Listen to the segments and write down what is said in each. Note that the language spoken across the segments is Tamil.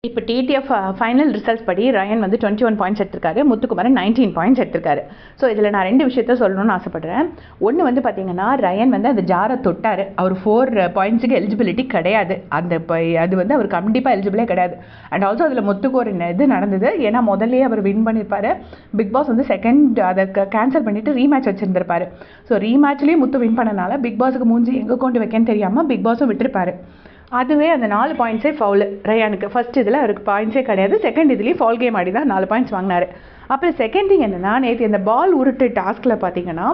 இப்போ டிடிஎஃப் ஃபைனல் ரிசல்ட்ஸ் படி ரயன் வந்து 21 பாயிண்ட்ஸ் எடுத்திருக்காரு, முத்துக்குமரன் 19 பாயிண்ட்ஸ் எடுத்திருக்காரு. ஸோ இதில் நான் 2 விஷயத்த சொல்லணும்னு ஆசைப்படுறேன். ஒன்று வந்து பார்த்தீங்கன்னா, ரயன் வந்து அந்த ஜாரை தொட்டார். அவர் 4 பாயிண்ட்ஸுக்கு எலிஜிபிலிட்டி கிடையாது. அது வந்து அவர் கண்டிப்பாக எலிஜிபிளே கிடையாது. அண்ட் ஆல்சோ அதில் முத்துக்கு ஒரு இது நடந்தது. ஏன்னா முதல்லையே அவர் வின் பண்ணியிருப்பார். பிக் பாஸ் வந்து அதை கேன்சல் பண்ணிவிட்டு ரீமேட்ச் வச்சுருந்துருப்பார். ஸோ ரீமேட்ச்லேயே முத்து வின் பண்ணனால பிக் பாஸுக்கு மூஞ்சி எங்கே கொண்டு வைக்கன்னு தெரியாமல் பிக் பாஸும் விட்டுருப்பார். அதுவே அந்த 4 பாயிண்ட்ஸே ஃபவுலு ரயானுக்கு. ஃபர்ஸ்ட் இதில் அவருக்கு பாயிண்ட்ஸே கிடையாது. செகண்ட் இதுலேயும் ஃபவுல் கேம் ஆடி தான் 4 பாயிண்ட்ஸ் வாங்கினார். அப்புறம் செகண்ட் திங் என்னென்னா, நேற்று இந்த பால் உருட்டு டாஸ்கில் பார்த்தீங்கன்னா,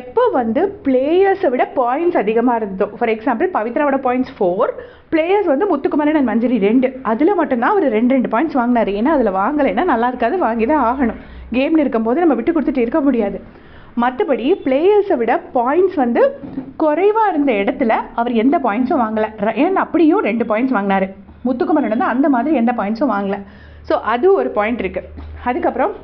எப்போ வந்து பிளேயர்ஸை விட பாயிண்ட்ஸ் அதிகமாக இருந்ததோ, ஃபார் எக்ஸாம்பிள் பவித்ராவோட பாயிண்ட்ஸ் 4, பிளேயர்ஸ் வந்து முத்துக்குமரன் அண்ட் மஞ்சரி 2, அதில் மட்டும்தான் அவர் 2 பாயிண்ட்ஸ் வாங்கினார். ஏன்னா அதில் வாங்கலைன்னா நல்லா இருக்காது, வாங்கி தான் ஆகணும். கேமில் இருக்கும்போது நம்ம விட்டு கொடுத்துட்டு இருக்க முடியாது. மற்றபடி பிளேயர்ஸை விட பாயிண்ட்ஸ் வந்து குறைவாக இருந்த இடத்துல அவர் எந்த பாயிண்ட்ஸும் வாங்கலை. ரயன் அப்படியும் 2 பாயிண்ட்ஸ் வாங்கினார். முத்துக்குமரன் வந்து அந்த மாதிரி எந்த பாயிண்ட்ஸும் வாங்கலை. ஸோ அது ஒரு பாயிண்ட் இருக்குது. அதுக்கப்புறம்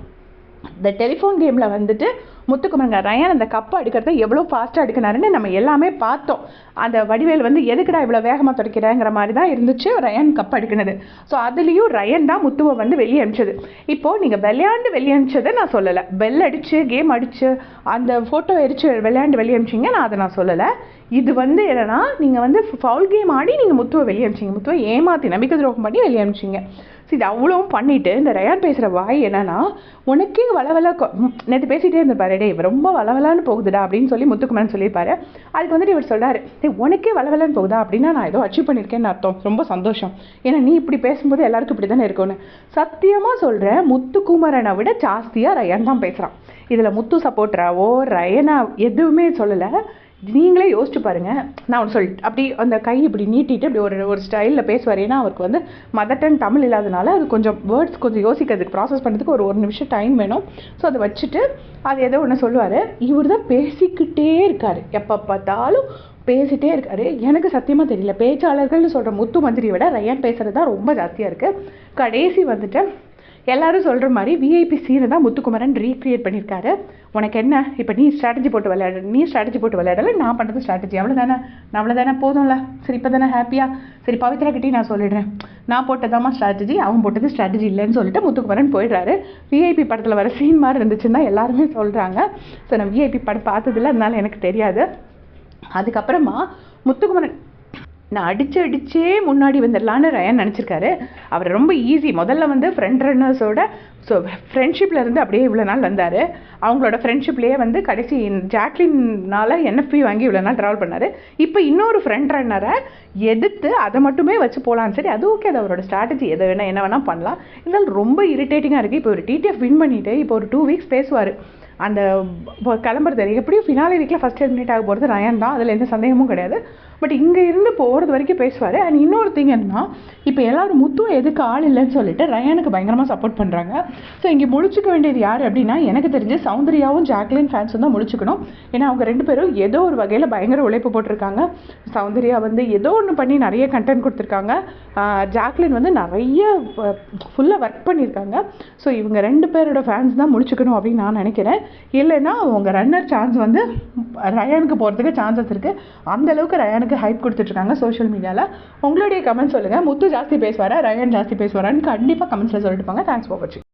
இந்த டெலிஃபோன் கேமில் வந்துட்டு முத்துக்குமரன் ரயன் அந்த கப்பை எடுக்கிறத எவ்வளோ ஃபாஸ்ட்டாக எடுக்கினாருன்னு நம்ம எல்லாமே பார்த்தோம். அந்த வடிவேல் வந்து எதுக்குடா இவ்வளோ வேகமாக துடைக்கிறேங்கிற மாதிரி தான் இருந்துச்சு ரயன் கப் எடுக்கினது. ஸோ அதுலேயும் ரயன் தான் முத்துவை வந்து வெளியே அனுப்பிச்சது. இப்போது நீங்கள் வெளியே அனுப்பிச்சதை நான் சொல்லலை. பெல் அடித்து கேம் அடித்து அந்த ஃபோட்டோ எரிச்சு வெளியே அனுப்பிச்சிங்க, நான் அதை நான் சொல்லலை. இது வந்து என்னென்னா, நீங்கள் வந்து ஃபவுல் கேம் ஆடி நீங்கள் முத்துவை வெளியே அனுப்பிச்சிங்க. முத்துவை ஏமாற்றி நம்பிக்கை துரோகம் பண்ணி வெளியே அனுப்பிச்சிங்க. ஸோ இது அவ்வளோவும் பண்ணிவிட்டு இந்த ரயான் பேசுகிற வாய் என்னென்னா, உனக்கே வளவல நேற்று பேசிகிட்டே இருந்திருப்பாரு, டே ரொம்ப வளவலான்னு போகுதுடா அப்படின்னு சொல்லி முத்துக்குமரன் சொல்லியிருப்பாரு. அதுக்கு வந்துட்டு இவர் சொல்கிறாரு, உனக்கே வளவலன்னு போகுதா அப்படின்னா நான் ஏதோ அச்சீவ் பண்ணியிருக்கேன்னு அர்த்தம், ரொம்ப சந்தோஷம், ஏன்னா நீ இப்படி பேசும்போது எல்லாருக்கும் இப்படி தானே இருக்கும்னு. சத்தியமாக சொல்கிறேன், முத்துக்குமரனை விட ஜாஸ்தியாக ரயன் தான் பேசுகிறான். இதில் முத்து சப்போர்ட்டராவோ ரயனா எதுவுமே சொல்லலை. நீங்களே யோசிச்சு பாருங்கள். நான் ஒன்று அப்படி அந்த கை இப்படி நீட்டிட்டு இப்படி ஒரு ஸ்டைலில் பேசுவார். ஏன்னா அவருக்கு வந்து மதர் டங் தமிழ் இல்லாதனால அது கொஞ்சம் வேர்ட்ஸ் கொஞ்சம் யோசிக்கிறதுக்கு ப்ராசஸ் பண்ணுறதுக்கு ஒரு நிமிஷம் டைம் வேணும். ஸோ அதை வச்சுட்டு அது ஏதோ ஒன்று சொல்லுவார். இவர் தான் பேசிக்கிட்டே இருக்கார், எப்போ பார்த்தாலும் பேசிகிட்டே இருக்காரு. எனக்கு சத்தியமாக தெரியல, பேச்சாளர்கள்னு சொல்கிற முத்து மந்திரியை விட ரயன் பேசுகிறது தான் ரொம்ப ஜாஸ்தியாக இருக்குது. கடைசி வந்துட்டு எல்லாரும் சொல்கிற மாதிரி விஐபி சீனை தான் முத்துக்குமரன் ரீக்ரியேட் பண்ணியிருக்காரு. உனக்கு என்ன இப்போ நீ ஸ்ட்ராட்டஜி போட்டு விளையாடல, நான் பண்ணுறது ஸ்ட்ராட்டஜி, அவ்வளோதானே போதும்ல, சரி இப்போ தானே ஹாப்பியாக, சரி பவித்ரா கிட்டே நான் சொல்லிடுறேன், நான் போட்டதாமா ஸ்ட்ராட்டஜி, அவன் போட்டது ஸ்ட்ராட்டஜி இல்லைன்னு சொல்லிட்டு முத்துக்குமரன் போயிடுறாரு. விஐபி படத்தில் வர சீன் மாதிரி இருந்துச்சுன்னு தான் எல்லாருமே சொல்கிறாங்க. ஸோ நான் விஐபி படம் பார்த்ததில்ல, அதனால எனக்கு தெரியாது. அதுக்கப்புறமா முத்துக்குமரன் நான் அடிச்சே முன்னாடி வந்துடலான்னு ரயன் நினச்சிருக்காரு. அவர் ரொம்ப ஈஸி. முதல்ல வந்து ஃப்ரெண்ட் ரன்னர்ஸோட ஃப்ரெண்ட்ஷிப்பில் இருந்து அப்படியே இவ்வளோ நாள் வந்தார். அவங்களோட ஃப்ரெண்ட்ஷிப்லேயே வந்து கடைசி ஜாக்லினால் என்எஃப்பி வாங்கி இவ்வளோ நாள் ட்ராவல் பண்ணார். இப்போ இன்னொரு ஃப்ரெண்ட் ரன்னரை எதிர்த்து அதை மட்டுமே வச்சு போகலான்னு. சரி, அது ஓகே, அது அவரோட ஸ்ட்ராட்டஜி, எதை என்ன வேணால் பண்ணலாம். இருந்தாலும் ரொம்ப இரிட்டேட்டிங்காக இருக்குது. இப்போ ஒரு டிடிஎஃப் வின் பண்ணிவிட்டு இப்போ ஒரு 2 வீக்ஸ் பேசுவார். அந்த கிளம்புறது எப்படியும் ஃபினாலே வீக்கில் ஃபஸ்ட் எலிமினேட் ஆக போகிறது ரயன் தான், அதில் எந்த சந்தேகமும் கிடையாது. பட் இங்கே இருந்து போகிறது வரைக்கும் பேசுவார். அண்ட் இன்னொரு திங் என்னன்னா, இப்போ எல்லோரும் முத்தும் எதுக்கு ஆள் இல்லைன்னு சொல்லிட்டு ரயானுக்கு பயங்கரமாக சப்போர்ட் பண்ணுறாங்க. ஸோ இங்கே முழிச்சுக்க வேண்டியது யார் அப்படின்னா, எனக்கு தெரிஞ்சு சௌந்தர்யாவும் ஜாக்லின் ஃபேன்ஸும் தான் முழிச்சுக்கணும். ஏன்னா அவங்க 2 பேரும் ஏதோ ஒரு வகையில் பயங்கர உழைப்பு போட்டிருக்காங்க. சௌந்தர்யா வந்து ஏதோ ஒன்று பண்ணி நிறைய கண்டென்ட் கொடுத்துருக்காங்க. ஜாக்லின் வந்து நிறைய ஃபுல்லாக ஒர்க் பண்ணியிருக்காங்க. ஸோ இவங்க 2 பேரோட ஃபேன்ஸ் தான் முழிச்சுக்கணும் அப்படின்னு நான் நினைக்கிறேன். இல்லைன்னா அவங்க ரன்னர் சான்ஸ் வந்து ரயானுக்கு போகிறதுக்கு சான்சஸ் இருக்குது. அந்தளவுக்கு ரயானுக்கு ஹைப் கொடுத்துட்ருக்காங்க சோஷியல் மீடியாவில். உங்களுடைய கமெண்ட் சொல்லுங்கள். முத்து ஜாஸ்தி பேசுவாரா ரயன் ஜாஸ்தி பேசுவாரான்னு கண்டிப்பாக கமெண்ட்ஸில் சொல்லிட்டு போங்க. தேங்க்ஸ் ஃபார் வாட்சிங்.